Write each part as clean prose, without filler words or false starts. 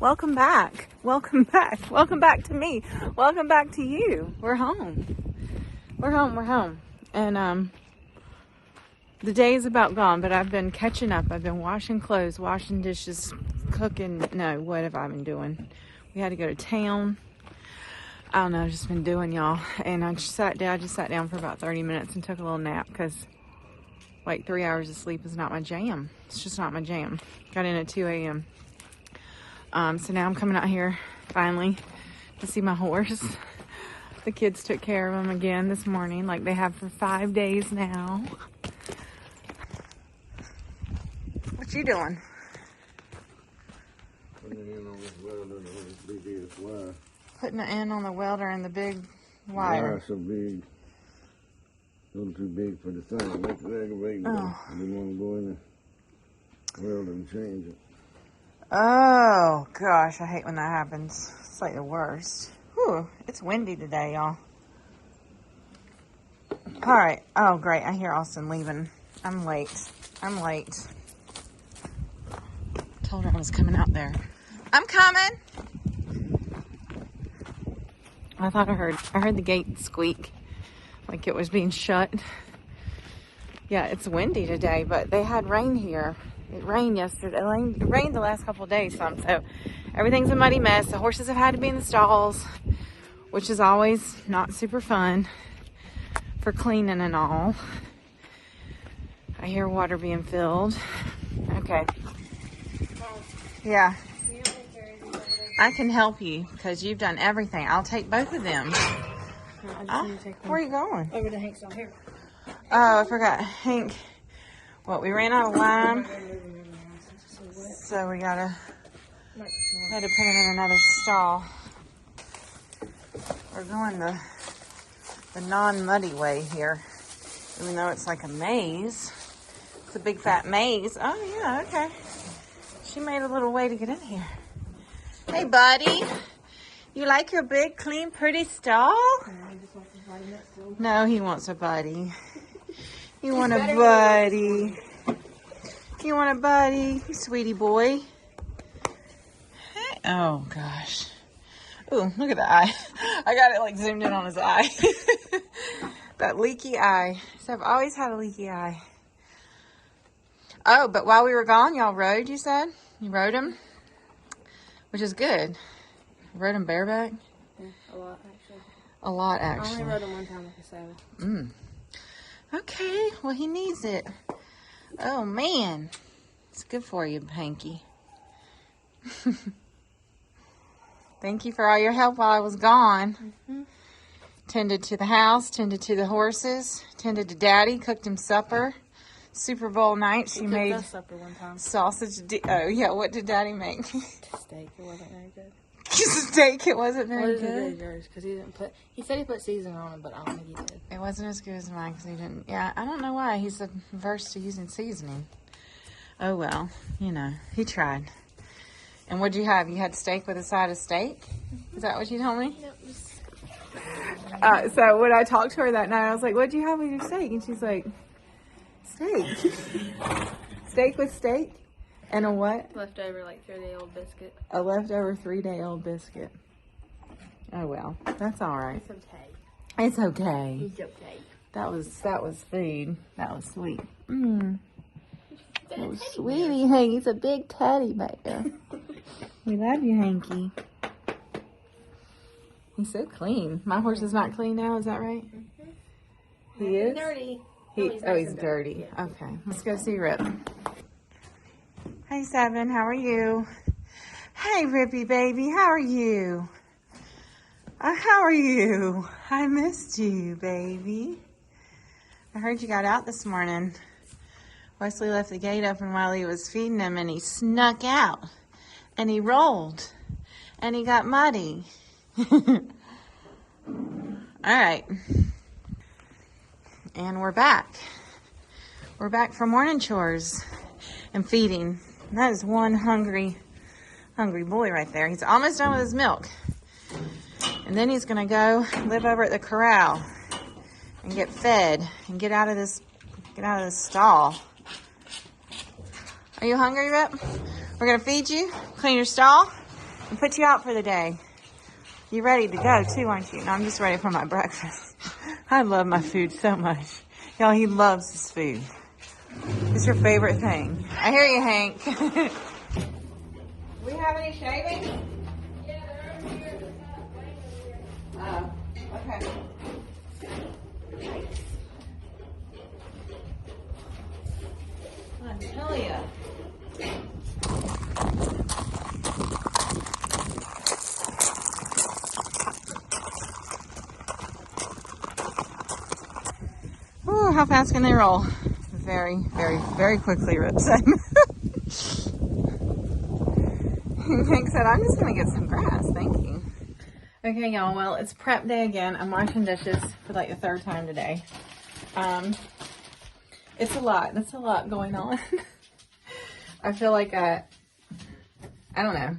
Welcome back. Welcome back. Welcome back to me. Welcome back to you. We're home. We're home. And the day is about gone, but I've been catching up. I've been washing clothes, washing dishes, cooking. No, what have I been doing? We had to go to town. I don't know, I've just been doing, y'all. And I just sat down for about 30 minutes and took a little nap because like 3 hours of sleep is not my jam. It's just not my jam. Got in at 2 a.m. So now I'm coming out here finally to see my horse. The kids took care of him again this morning, like they have for 5 days now. What you doing? Putting it in on this welder and this big ass wire. Putting it in on the welder and the big wire. Wire's so big. A little too big for the thing. That's aggravating. I didn't want to go in the welder and change it. Oh, gosh, I hate when that happens. It's like the worst. Whew, it's windy today, y'all. All right. Oh, great. I hear Austin leaving. I'm late. Told her I was coming out there. I'm coming. I thought I heard the gate squeak like it was being shut. Yeah, it's windy today, but they had rain here. It rained yesterday. It rained the last couple of days some, so everything's a muddy mess. The horses have had to be in the stalls, which is always not super fun for cleaning and all. I hear water being filled. Okay. Yeah. I can help you because you've done everything. I'll take both of them. Where are you going? Over to Hank's down here. Oh, I forgot. Hank. What, we ran out of lime, so we had to put him in another stall. We're going the non-muddy way here, even though it's like a maze. It's a big fat maze. Oh yeah, okay. She made a little way to get in here. Hey buddy, you like your big, clean, pretty stall? No, he wants a buddy. You want a buddy. You want a buddy, sweetie boy. Hey. Oh, gosh. Ooh, look at the eye. I got it like zoomed in on his eye. That leaky eye. So I've always had a leaky eye. Oh, but while we were gone, y'all rode, you said? You rode him? Which is good. You rode him bareback? Yeah, a lot, actually. A lot, I actually. only rode him one time with a saddle. Okay, well, he needs it. Oh, man. It's good for you, Hanky. Thank you for all your help while I was gone. Tended to the house, tended to the horses, tended to Daddy, cooked him supper. Super Bowl night, she made us supper one time. sausage. Oh, yeah, what did Daddy make? Steak. It wasn't very good. Steak, it wasn't very good. Because he didn't put. He said he put seasoning on it, but I don't think he did. It wasn't as good as mine because he didn't. Yeah, I don't know why. He's averse to using seasoning. Oh, well, you know, he tried. And what'd you have? You had steak with a side of steak? Is that what you told me? Yep. So when I talked to her that night, I was like, what'd you have with your steak? And she's like, steak. Steak with steak? And a what? Leftover, like 3-day-old biscuit. A leftover 3-day-old biscuit. Oh, well, that's all right. It's okay. It's okay. It's okay. That was food. That was sweet. Oh, sweetie, Hanky's a big teddy bear. We love you, Hanky. He's so clean. My horse is not clean now, is that right? He is? Dirty. He's dirty. Yeah. Okay, let's go see Rip. Hey, Seven, how are you? Hey, Rippy baby, how are you? How are you? I missed you, baby. I heard you got out this morning. Wesley left the gate open while he was feeding him, and he snuck out. And he rolled. And he got muddy. All right. And we're back. We're back for morning chores and feeding. That is one hungry boy right there. He's almost done with his milk. And then he's going to go live over at the corral and get fed and get out of this stall. Are you hungry, Rip? We're going to feed you, clean your stall, and put you out for the day. You ready to go too, aren't you? No, I'm just ready for my breakfast. I love my food so much. Y'all, he loves his food. It's your favorite thing. I hear you, Hank. Do we have any shavings? Yeah, they're over here. Oh, okay. I tell ya. Ooh, how fast can they roll? Very, very, very quickly, Rip said. Hank said, I'm just going to get some grass. Thank you. Okay, y'all. Well, it's prep day again. I'm washing dishes for like the third time today. It's a lot. That's a lot going on. I feel like I don't know.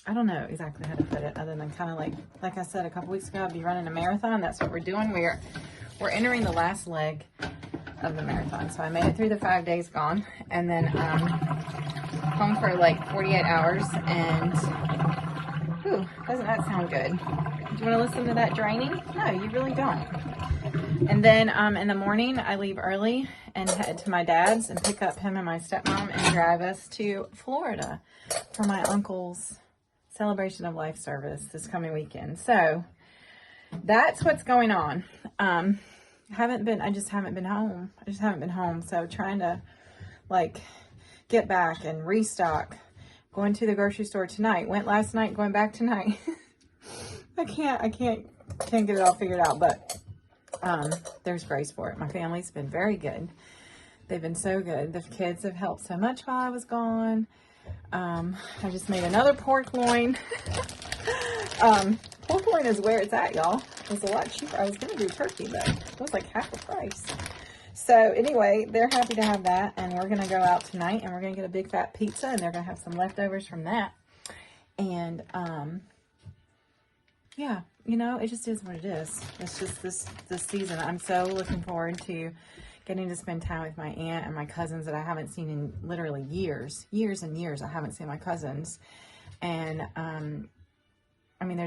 I don't know exactly how to put it other than kind of like I said a couple weeks ago, I'd be running a marathon. That's what we're doing. We're entering the last leg of the marathon. So I made it through the 5 days gone, and then home for like 48 hours. And ooh, doesn't that sound good? Do you want to listen to that draining? No, you really don't. And then in the morning, I leave early and head to my dad's and pick up him and my stepmom and drive us to Florida for my uncle's celebration of life service this coming weekend. So that's what's going on. I just haven't been home. So trying to like get back and restock. Going to the grocery store tonight. Went last night, going back tonight. I can't get it all figured out, but there's grace for it. My family's been very good. They've been so good. The kids have helped so much while I was gone. I just made another pork loin. Pork loin is where it's at, y'all. It was a lot cheaper. I was going to do turkey, but it was like half the price. So anyway, they're happy to have that, and we're going to go out tonight, and we're going to get a big fat pizza, and they're going to have some leftovers from that. And yeah, you know, it just is what it is. It's just this season. I'm so looking forward to getting to spend time with my aunt and my cousins that I haven't seen in literally years and years. I haven't seen my cousins. And, I mean,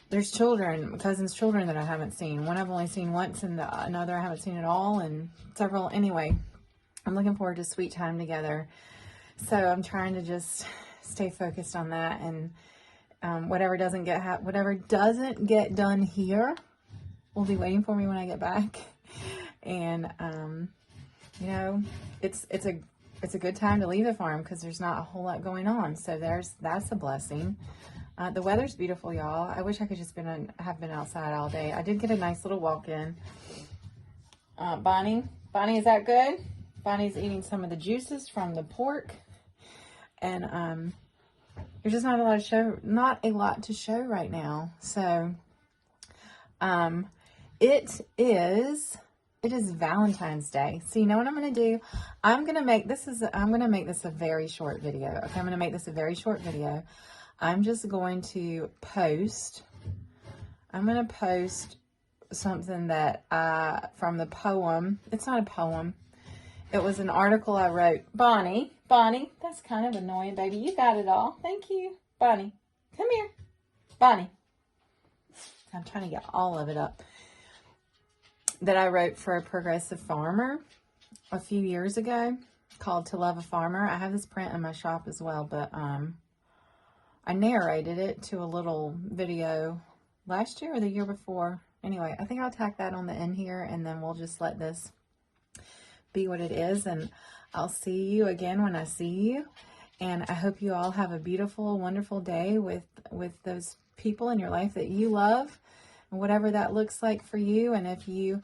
there's children, cousins' children that I haven't seen. One I've only seen once, and another I haven't seen at all, and several. Anyway, I'm looking forward to sweet time together. So I'm trying to just stay focused on that, and whatever doesn't get done here will be waiting for me when I get back. And you know, it's a good time to leave the farm because there's not a whole lot going on. So that's a blessing. The weather's beautiful, y'all. I wish I could just have been outside all day. I did get a nice little walk in. Bonnie, is that good? Bonnie's eating some of the juices from the pork, and there's just not a lot to show right now. So it is Valentine's Day. So you know what I'm going to do? I'm going to make this a very short video. Okay, I'm going to make this a very short video. I'm just going to post. I'm going to post something that from the poem. It's not a poem. It was an article I wrote. Bonnie, that's kind of annoying, baby. You got it all. Thank you. Bonnie, come here. Bonnie. I'm trying to get all of it up. That I wrote for a progressive farmer a few years ago called To Love a Farmer. I have this print in my shop as well, but I narrated it to a little video last year or the year before. Anyway, I think I'll tack that on the end here, and then we'll just let this be what it is, and I'll see you again when I see you. And I hope you all have a beautiful, wonderful day with those people in your life that you love, and whatever that looks like for you. And if you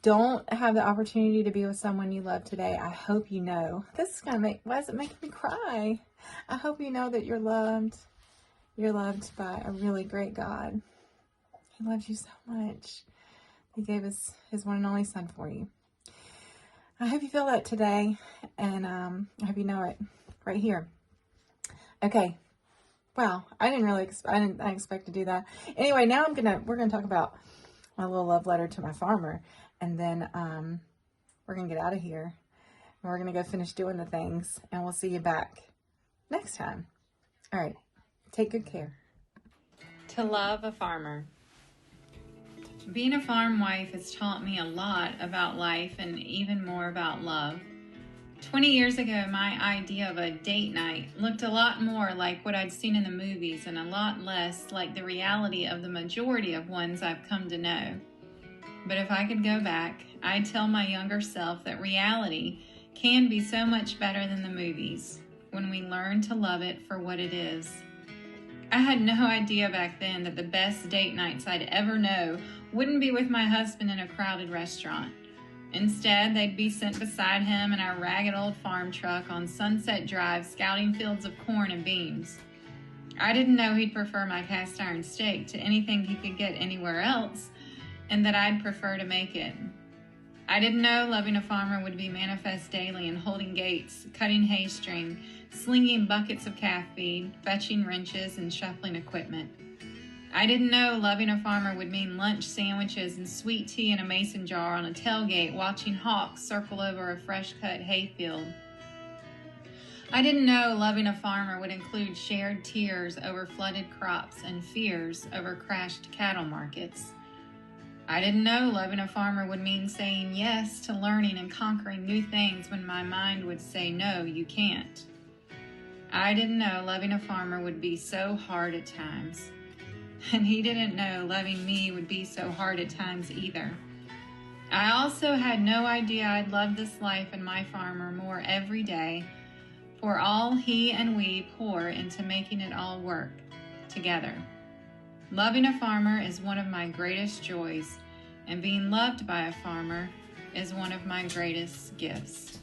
don't have the opportunity to be with someone you love today, I hope you know. This is why is it making me cry? I hope you know that you're loved. You're loved by a really great God. He loves you so much. He gave us his one and only son for you. I hope you feel that today, and I hope you know it right here. Okay. Wow, I didn't expect to do that. Anyway, now we're gonna talk about my little love letter to my farmer, and then we're gonna get out of here. We're going to go finish doing the things, and we'll see you back next time. All right. Take good care. To love a farmer. Being a farm wife has taught me a lot about life and even more about love. 20 years ago, my idea of a date night looked a lot more like what I'd seen in the movies and a lot less like the reality of the majority of ones I've come to know. But if I could go back, I'd tell my younger self that reality can be so much better than the movies when we learn to love it for what it is. I had no idea back then that the best date nights I'd ever know wouldn't be with my husband in a crowded restaurant. Instead, they'd be sent beside him in our ragged old farm truck on Sunset Drive, scouting fields of corn and beans. I didn't know he'd prefer my cast iron steak to anything he could get anywhere else, and that I'd prefer to make it. I didn't know loving a farmer would be manifest daily in holding gates, cutting hay string, slinging buckets of calf feed, fetching wrenches, and shuffling equipment. I didn't know loving a farmer would mean lunch sandwiches and sweet tea in a mason jar on a tailgate watching hawks circle over a fresh-cut hayfield. I didn't know loving a farmer would include shared tears over flooded crops and fears over crashed cattle markets. I didn't know loving a farmer would mean saying yes to learning and conquering new things when my mind would say, no, you can't. I didn't know loving a farmer would be so hard at times. And he didn't know loving me would be so hard at times either. I also had no idea I'd love this life and my farmer more every day for all he and we pour into making it all work together. Loving a farmer is one of my greatest joys, and being loved by a farmer is one of my greatest gifts.